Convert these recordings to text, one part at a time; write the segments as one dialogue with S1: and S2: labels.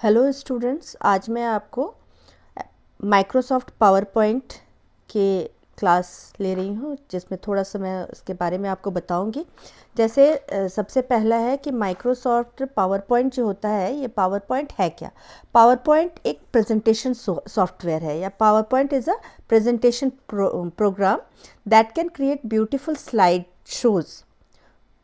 S1: Hello students, आज मैं आपको माइक्रोसॉफ्ट पावर पॉइंट के क्लास ले रही हूँ, जिसमें थोड़ा सा मैं उसके बारे में आपको बताऊंगी। जैसे सबसे पहला है कि माइक्रोसॉफ्ट पावर पॉइंट जो होता है, ये पावर पॉइंट है क्या। पावर पॉइंट एक प्रेजेंटेशन सॉफ्टवेयर है, या power point is a presentation programme that can create beautiful slide shows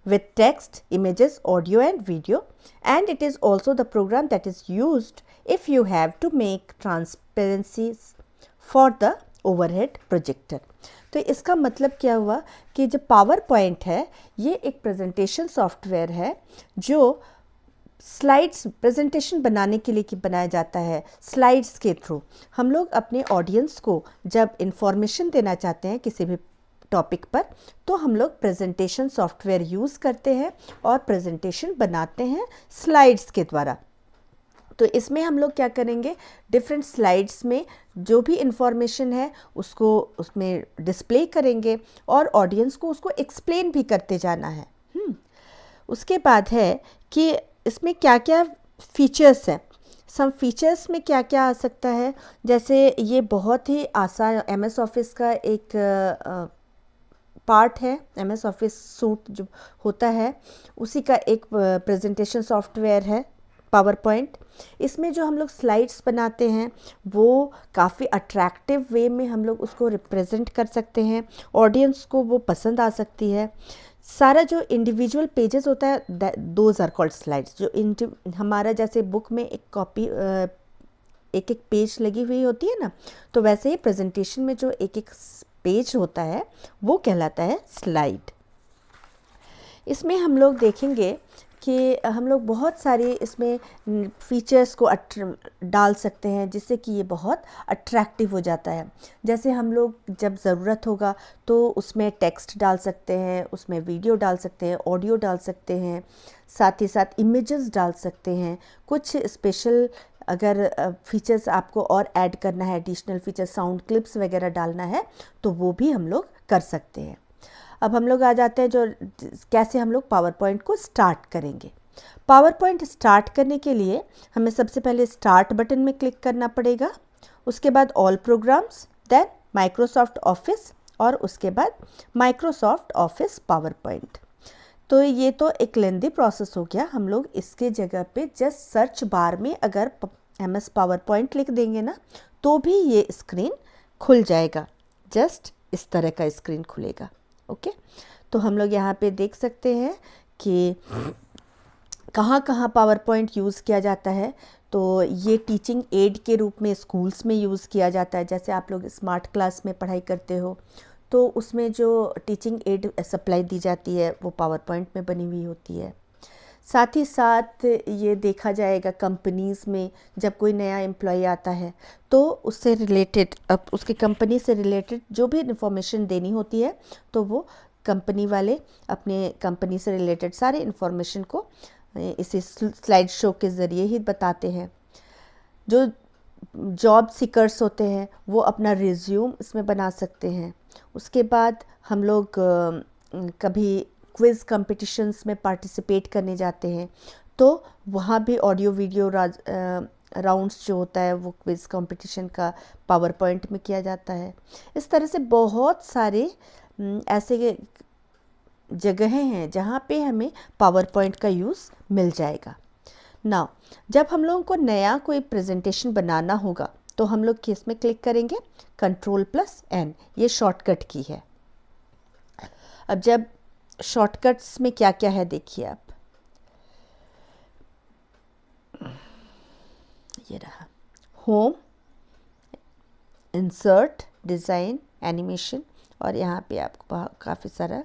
S1: with text, images, audio and video, and it is also the program that is used if you have to make transparencies for the overhead projector। तो इसका मतलब क्या हुआ कि जो power point है ये एक प्रेजेंटेशन सॉफ्टवेयर है जो स्लाइड्स प्रेजेंटेशन बनाने के लिए कि बनाया जाता है। स्लाइड्स के थ्रू हम लोग अपने ऑडियंस को जब इंफॉर्मेशन देना चाहते हैं किसी भी टॉपिक पर, तो हम लोग प्रेजेंटेशन सॉफ्टवेयर यूज़ करते हैं और प्रेजेंटेशन बनाते हैं स्लाइड्स के द्वारा। तो इसमें हम लोग क्या करेंगे, डिफरेंट स्लाइड्स में जो भी इंफॉर्मेशन है उसको उसमें डिस्प्ले करेंगे और ऑडियंस को उसको एक्सप्लेन भी करते जाना है। उसके बाद है कि इसमें क्या क्या फीचर्स हैं। सम फीचर्स में क्या क्या आ सकता है, जैसे ये बहुत ही आसान MS ऑफिस का एक पार्ट है। MS ऑफिस सूट जो होता है उसी का एक प्रेजेंटेशन सॉफ्टवेयर है पावर पॉइंट। इसमें जो हम लोग स्लाइड्स बनाते हैं वो काफ़ी अट्रैक्टिव वे में हम लोग उसको रिप्रेजेंट कर सकते हैं, ऑडियंस को वो पसंद आ सकती है। सारा जो इंडिविजुअल पेजेस होता है दोज आर कॉल्ड स्लाइड्स। जो हमारा जैसे बुक में एक कॉपी एक एक पेज लगी हुई होती है ना, तो वैसे ही प्रेजेंटेशन में जो एक एक पेज होता है वो कहलाता है स्लाइड। इसमें हम लोग देखेंगे कि हम लोग बहुत सारे इसमें फीचर्स को डाल सकते हैं जिससे कि ये बहुत अट्रैक्टिव हो जाता है। जैसे हम लोग जब ज़रूरत होगा तो उसमें टेक्स्ट डाल सकते हैं, उसमें वीडियो डाल सकते हैं, ऑडियो डाल सकते हैं, साथ ही साथ इमेजेस डाल सकते हैं। कुछ स्पेशल अगर फीचर्स आपको और ऐड करना है, एडिशनल फीचर साउंड क्लिप्स वगैरह डालना है, तो वो भी हम लोग कर सकते हैं। अब हम लोग आ जाते हैं जो कैसे हम लोग पावर पॉइंट को स्टार्ट करेंगे। पावर पॉइंट स्टार्ट करने के लिए हमें सबसे पहले स्टार्ट बटन में क्लिक करना पड़ेगा, उसके बाद all programs, then Microsoft Office और उसके बाद माइक्रोसॉफ्ट ऑफिस पावर पॉइंट। तो ये तो एक लेंदी प्रोसेस हो गया। हम लोग इसके जगह पे जस्ट सर्च बार में अगर MS पावर पॉइंट लिख देंगे ना, तो भी ये स्क्रीन खुल जाएगा। जस्ट इस तरह का स्क्रीन खुलेगा। ओके, तो हम लोग यहाँ पे देख सकते हैं कि कहाँ कहाँ पावर पॉइंट यूज़ किया जाता है। तो ये टीचिंग एड के रूप में स्कूल्स में यूज़ किया जाता है। जैसे आप लोग स्मार्ट क्लास में पढ़ाई करते हो तो उसमें जो टीचिंग एड सप्लाई दी जाती है वो पावर पॉइंट में बनी हुई होती है। साथ ही साथ ये देखा जाएगा कंपनीज़ में जब कोई नया एम्प्लॉय आता है तो उससे रिलेटेड, अब उसकी कंपनी से रिलेटेड जो भी इन्फॉर्मेशन देनी होती है तो वो कंपनी वाले अपने कंपनी से रिलेटेड सारे इन्फॉर्मेशन को इसी स्लाइड शो के ज़रिए ही बताते हैं। जो जॉब सीकर्स होते हैं वो अपना रिज्यूम इसमें बना सकते हैं। उसके बाद हम लोग कभी क्विज़ कंपटीशंस में पार्टिसिपेट करने जाते हैं तो वहाँ भी ऑडियो वीडियो राउंड्स जो होता है वो क्विज़ कंपटीशन का पावर पॉइंट में किया जाता है। इस तरह से बहुत सारे ऐसे जगहें हैं जहाँ पे हमें पावर पॉइंट का यूज़ मिल जाएगा। नाउ जब हम लोगों को नया कोई प्रेजेंटेशन बनाना होगा तो हम लोग किस में क्लिक करेंगे, Ctrl+N, ये शॉर्टकट की है। अब जब शॉर्टकट्स में क्या क्या है देखिए आप, ये रहा होम, इंसर्ट, डिज़ाइन, एनिमेशन, और यहाँ पे आपको काफ़ी सारा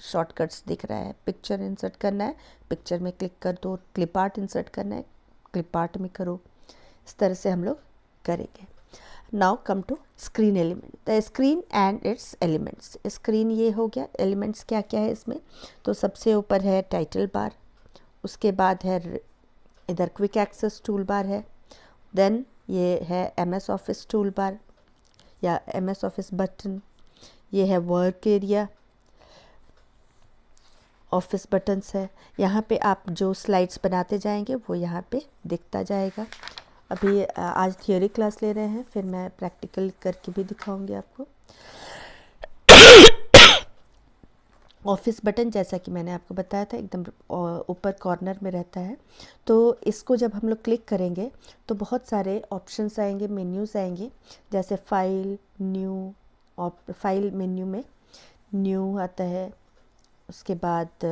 S1: शॉर्टकट्स दिख रहा है। पिक्चर इंसर्ट करना है, पिक्चर में क्लिक कर दो। क्लिप आर्ट इंसर्ट करना है, क्लिप आर्ट में करो। इस तरह से हम लोग करेंगे। Now come to screen element, the screen and its elements. Screen ये हो गया, एलिमेंट्स क्या क्या है इसमें, तो सबसे ऊपर है टाइटल बार, उसके बाद है इधर क्विक एक्सेस टूल बार है, देन ये है MS ऑफिस टूल बार या MS ऑफिस बटन, ये है वर्क एरिया, ऑफिस बटन्स है। यहाँ पे आप जो स्लाइड्स बनाते जाएंगे वो यहाँ पे दिखता जाएगा। अभी आज थियोरी क्लास ले रहे हैं, फिर मैं प्रैक्टिकल करके भी दिखाऊंगी आपको। ऑफिस बटन जैसा कि मैंने आपको बताया था एकदम ऊपर कॉर्नर में रहता है। तो इसको जब हम लोग क्लिक करेंगे तो बहुत सारे ऑप्शंस आएंगे, मेन्यूज़ आएंगे, जैसे फाइल, न्यू, और फाइल मेन्यू में न्यू आता है, उसके बाद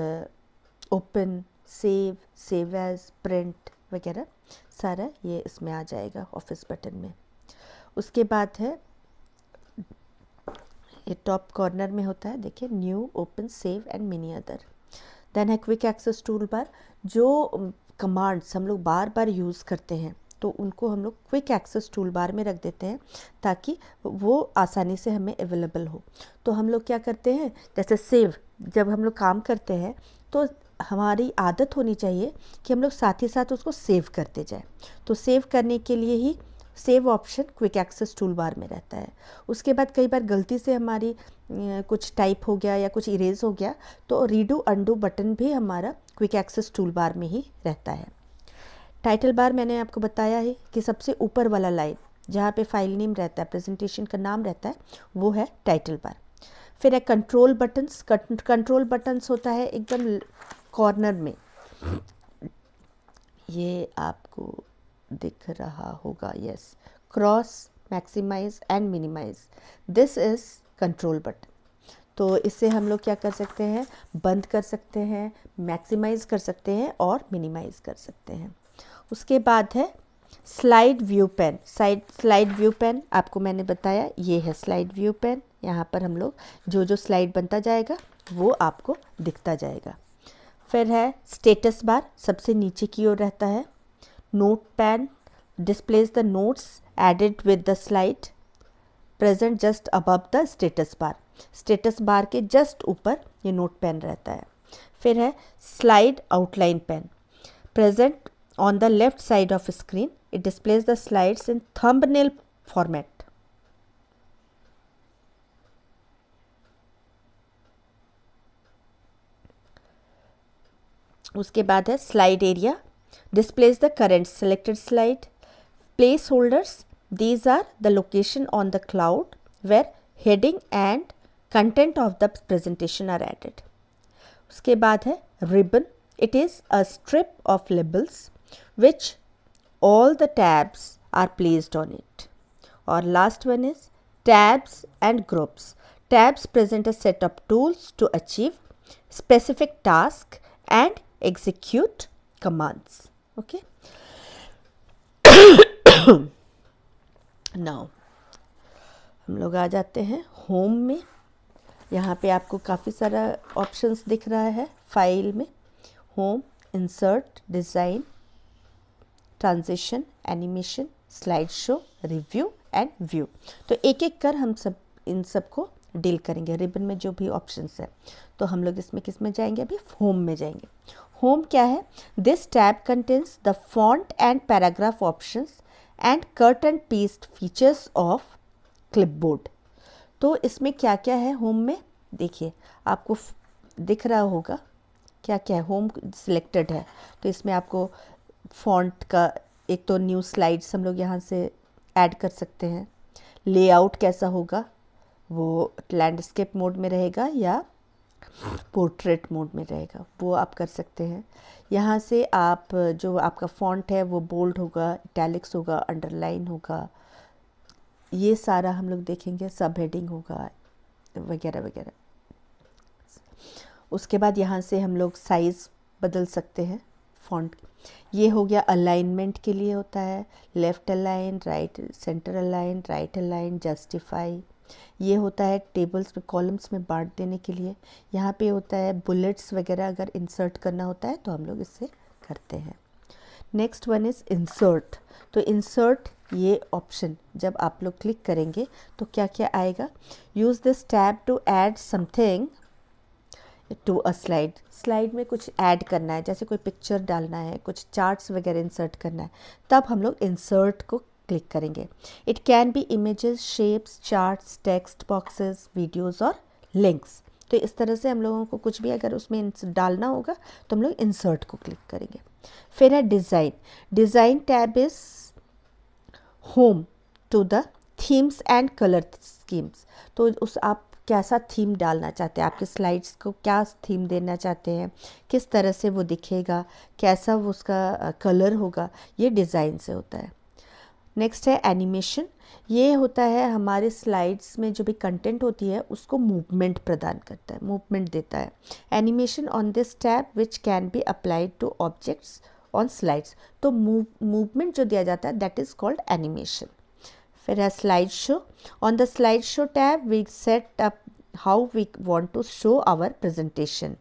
S1: open, save, save as, print वगैरह सारा ये इसमें आ जाएगा ऑफिस बटन में। उसके बाद है ये टॉप कॉर्नर में होता है, देखिए new, open, save and many other. Then है क्विक एक्सेस टूल बार, जो कमांड्स हम लोग बार बार यूज़ करते हैं तो उनको हम लोग क्विक एक्सेस टूल बार में रख देते हैं ताकि वो आसानी से हमें अवेलेबल हो। तो हम लोग क्या करते हैं, जैसे सेव, जब हम लोग काम करते हैं तो हमारी आदत होनी चाहिए कि हम लोग साथ ही साथ उसको सेव करते जाएं। तो सेव करने के लिए ही save option quick access tool bar में रहता है। उसके बाद कई बार गलती से हमारी कुछ टाइप हो गया या कुछ इरेज हो गया तो रीडू अंडू बटन भी हमारा क्विक एक्सेस टूल बार में ही रहता है। टाइटल बार मैंने आपको बताया है कि सबसे ऊपर वाला लाइन जहाँ पे फाइल नेम रहता है, प्रेजेंटेशन का नाम रहता है, वो है टाइटल बार। फिर है कंट्रोल बटन्स। कंट्रोल बटन्स होता है एकदम कॉर्नर में, ये आपको दिख रहा होगा, yes, cross, maximise and minimise, this is control button. तो इससे हम लोग क्या कर सकते हैं, बंद कर सकते हैं, मैक्सिमाइज कर सकते हैं और मिनिमाइज कर सकते हैं। उसके बाद है slide view pane. Slide view pane आपको मैंने बताया, ये है स्लाइड व्यू पेन। यहाँ पर हम लोग जो जो स्लाइड बनता जाएगा वो आपको दिखता जाएगा। फिर है स्टेटस बार, सबसे नीचे की ओर रहता है। Note pad displays the notes added with the slide, present just above the status bar. Status bar के जस्ट ऊपर ये नोट पेन रहता है। फिर है slide outline pane, present on the left side of screen, it displays the slides in thumbnail format. उसके बाद है slide area, displays the current selected slide. Placeholders, these are the location on the cloud where heading and content of the presentation are added. उसके बाद है ribbon, it is a strip of labels which all the tabs are placed on it. Or last one is tabs and groups. Tabs present a set of tools to achieve specific task and execute commands. Okay. Now हम लोग आ जाते हैं home में। यहाँ पे आपको काफ़ी सारा ऑप्शंस दिख रहा है फाइल में। Home, insert, design, transition, animation, slide show, review and view. तो एक एक कर हम सब इन सब को डील करेंगे। रिबन में जो भी ऑप्शंस है तो हम लोग इसमें किस में जाएंगे, अभी होम में जाएंगे। होम क्या है, this tab contains the font and paragraph options and cut and paste features of clipboard. तो इसमें क्या क्या है होम में, देखिए आपको दिख रहा होगा क्या क्या है। होम सिलेक्टेड है तो इसमें आपको फॉन्ट का एक तो न्यू स्लाइड्स हम लोग यहाँ से ऐड कर सकते हैं। लेआउट कैसा होगा, वो लैंडस्केप मोड में रहेगा या पोर्ट्रेट मोड में रहेगा, वो आप कर सकते हैं। यहाँ से आप जो आपका फॉन्ट है वो बोल्ड होगा, इटैलिक्स होगा, अंडरलाइन होगा, ये सारा हम लोग देखेंगे। सब हेडिंग होगा वगैरह वगैरह। उसके बाद यहाँ से हम लोग साइज़ बदल सकते हैं फॉन्ट। ये हो गया अलाइनमेंट के लिए होता है, left align, right, centre align, right align, justify. ये होता है टेबल्स में, कॉलम्स में बांट देने के लिए। यहाँ पे होता है बुलेट्स वगैरह अगर इंसर्ट करना होता है तो हम लोग इससे करते हैं। Next one is insert. तो इंसर्ट ये ऑप्शन जब आप लोग क्लिक करेंगे तो क्या क्या आएगा, use this tab to add something to a slide. Slide में कुछ ऐड करना है, जैसे कोई पिक्चर डालना है, कुछ चार्ट्स वगैरह इंसर्ट करना है, तब हम लोग इंसर्ट को क्लिक करेंगे। It can be images, shapes, charts, text boxes, videos और लिंक्स। तो इस तरह से हम लोगों को कुछ भी अगर उसमें डालना होगा तो हम लोग इंसर्ट को क्लिक करेंगे। फिर है design. Design tab is home to the themes and colour schemes. तो उस आप कैसा थीम डालना चाहते हैं, आपके स्लाइड्स को क्या थीम देना चाहते हैं, किस तरह से वो दिखेगा, कैसा वो उसका कलर होगा, ये डिज़ाइन से होता है। नेक्स्ट है एनिमेशन। ये होता है हमारे स्लाइड्स में जो भी कंटेंट होती है उसको मूवमेंट प्रदान करता है, मूवमेंट देता है। Animation on this tab which can be applied two objects on slides. तो मूवमेंट जो दिया जाता है दैट इज़ कॉल्ड एनिमेशन। फिर है slide show. On the slide show tab we set up how we want to show our presentation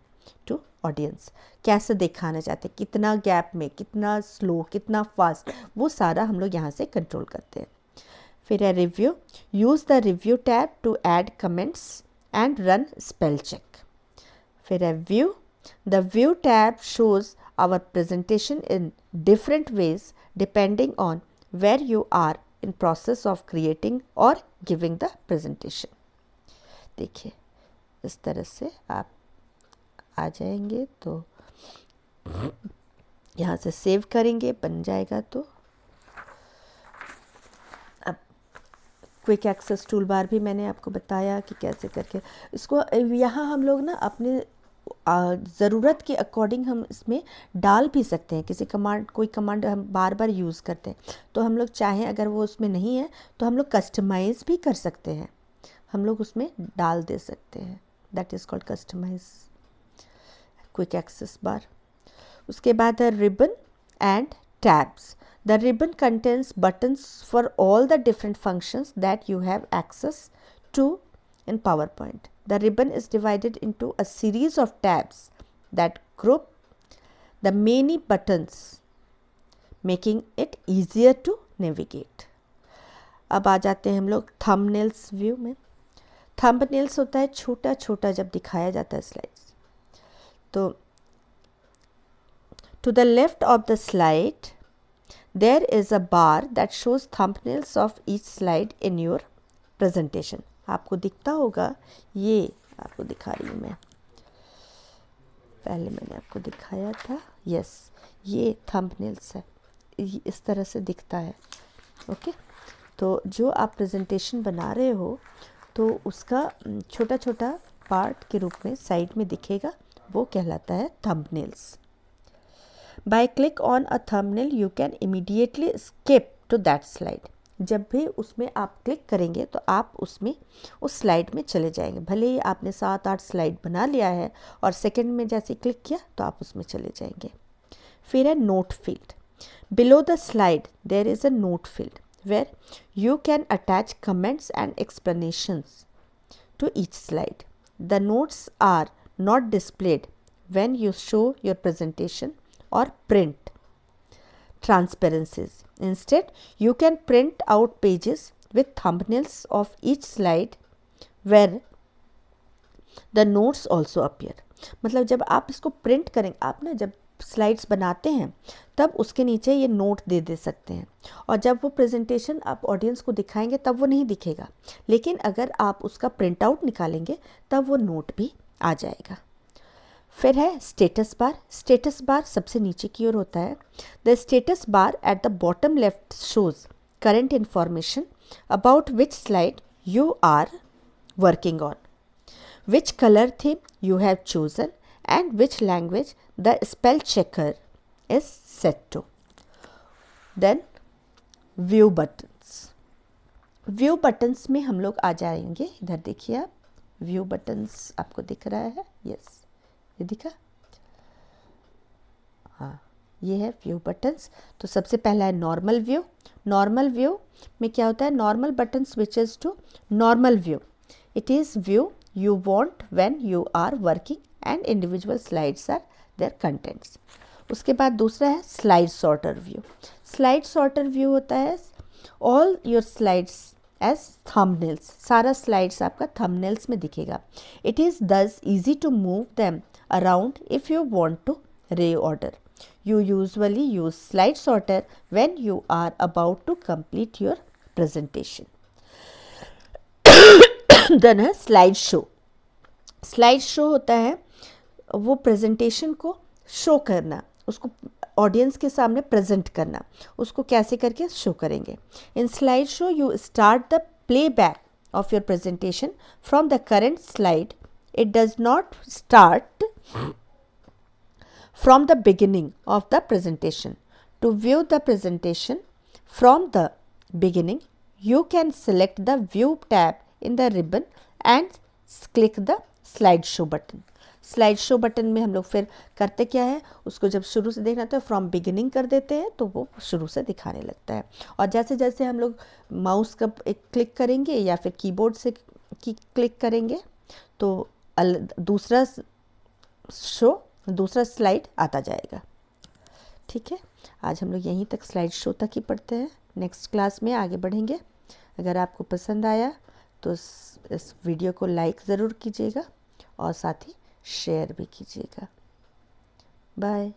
S1: to audience. कैसे दिखाना चाहते हैं, कितना गैप में, कितना स्लो, कितना फास्ट, वो सारा हम लोग यहाँ से कंट्रोल करते हैं। फिर है review. Use the review tab to add comments and run spell check. फिर है view. The view tab shows our presentation in different ways depending on where you are in process of creating or giving the presentation। देखिए इस तरह से आप आ जाएंगे तो यहाँ से सेव करेंगे, बन जाएगा। तो अब क्विक एक्सेस टूल बार भी मैंने आपको बताया कि कैसे करके इसको यहाँ हम लोग ना अपने ज़रूरत के अकॉर्डिंग हम इसमें डाल भी सकते हैं। किसी कमांड, कोई कमांड हम बार बार यूज़ करते हैं तो हम लोग चाहें अगर वो उसमें नहीं है तो हम लोग कस्टमाइज़ भी कर सकते हैं, हम लोग उसमें डाल दे सकते हैं। That is called customize quick access bar. उसके बाद है ribbon and tabs. The ribbon contains buttons for all the different functions that you have access to in PowerPoint. The ribbon is divided into a series of tabs that group the many buttons, making it easier to navigate. अब आ जाते हैं हम लोग thumbnails view में। Thumbnails होता है छोटा छोटा जब दिखाया जाता है स्लाइड्स। तो to the left of the slide there is a bar that shows thumbnails of each slide in your presentation। आपको दिखता होगा, ये आपको दिखा रही हूँ मैं, पहले मैंने आपको दिखाया था। यस, ये थंबनेल्स है, इस तरह से दिखता है। ओके, तो जो आप प्रेजेंटेशन बना रहे हो तो उसका छोटा छोटा पार्ट के रूप में साइड में दिखेगा, वो कहलाता है thumbnails. By click on a thumbnail you can immediately skip to that slide. जब भी उसमें आप क्लिक करेंगे तो आप उसमें उस स्लाइड में चले जाएंगे। भले ही आपने 7-8 स्लाइड बना लिया है और सेकंड में जैसे क्लिक किया तो आप उसमें चले जाएंगे। फिर है note field. Below the slide there is a note field where you can attach comments and explanations to each slide. The notes are not displayed when you show your presentation or print transparencies. Instead, you can print out pages with thumbnails of each slide where the notes also appear। मतलब जब आप इसको print करेंगे, आप ना जब slides बनाते हैं तब उसके नीचे ये नोट दे सकते हैं, और जब वो प्रेजेंटेशन आप ऑडियंस को दिखाएंगे तब वो नहीं दिखेगा, लेकिन अगर आप उसका प्रिंट आउट निकालेंगे तब वो नोट भी आ जाएगा। फिर है स्टेटस बार। स्टेटस बार सबसे नीचे की ओर होता है। The status bar at the bottom left shows current information about which slide you are working on, which colour theme you have chosen and which language the spell checker is set to. Then view buttons. View buttons में हम लोग आ जाएंगे। इधर देखिए आप, view buttons आपको दिख रहा है, यस ये दिखा, हाँ ये है व्यू बटन्स। तो सबसे पहला है नॉर्मल व्यू। नॉर्मल व्यू में क्या होता है, normal button switches to normal view. It is view you want when you are working and individual slides are their contents. उसके बाद दूसरा है slide sorter view. Slide sorter view होता है all your slides as thumbnails. सारा slides आपका thumbnails में दिखेगा. It is thus easy to move them around if you want to reorder. You usually use slide sorter when you are about to complete your presentation. Then है slide show. Slide show होता है वो presentation को show करना, उसको audience के सामने present करना, उसको कैसे करके शो करेंगे। In slide show you start the playback of your presentation from the current slide. It does not start from the beginning of the presentation. To view the presentation from the beginning, you can select the View tab in the ribbon and click the Slideshow button. Slide show button में हम लोग फिर करते क्या है, उसको जब शुरू से देखना तो फ्रॉम बिगिनिंग कर देते हैं तो वो शुरू से दिखाने लगता है। और जैसे जैसे हम लोग माउस का एक क्लिक करेंगे या फिर कीबोर्ड से क्लिक करेंगे तो दूसरा स्लाइड आता जाएगा। ठीक है, आज हम लोग यहीं तक स्लाइड शो तक ही पढ़ते हैं, नेक्स्ट क्लास में आगे बढ़ेंगे। अगर आपको पसंद आया तो इस वीडियो को लाइक ज़रूर कीजिएगा और साथ ही शेयर भी कीजिएगा। बाय।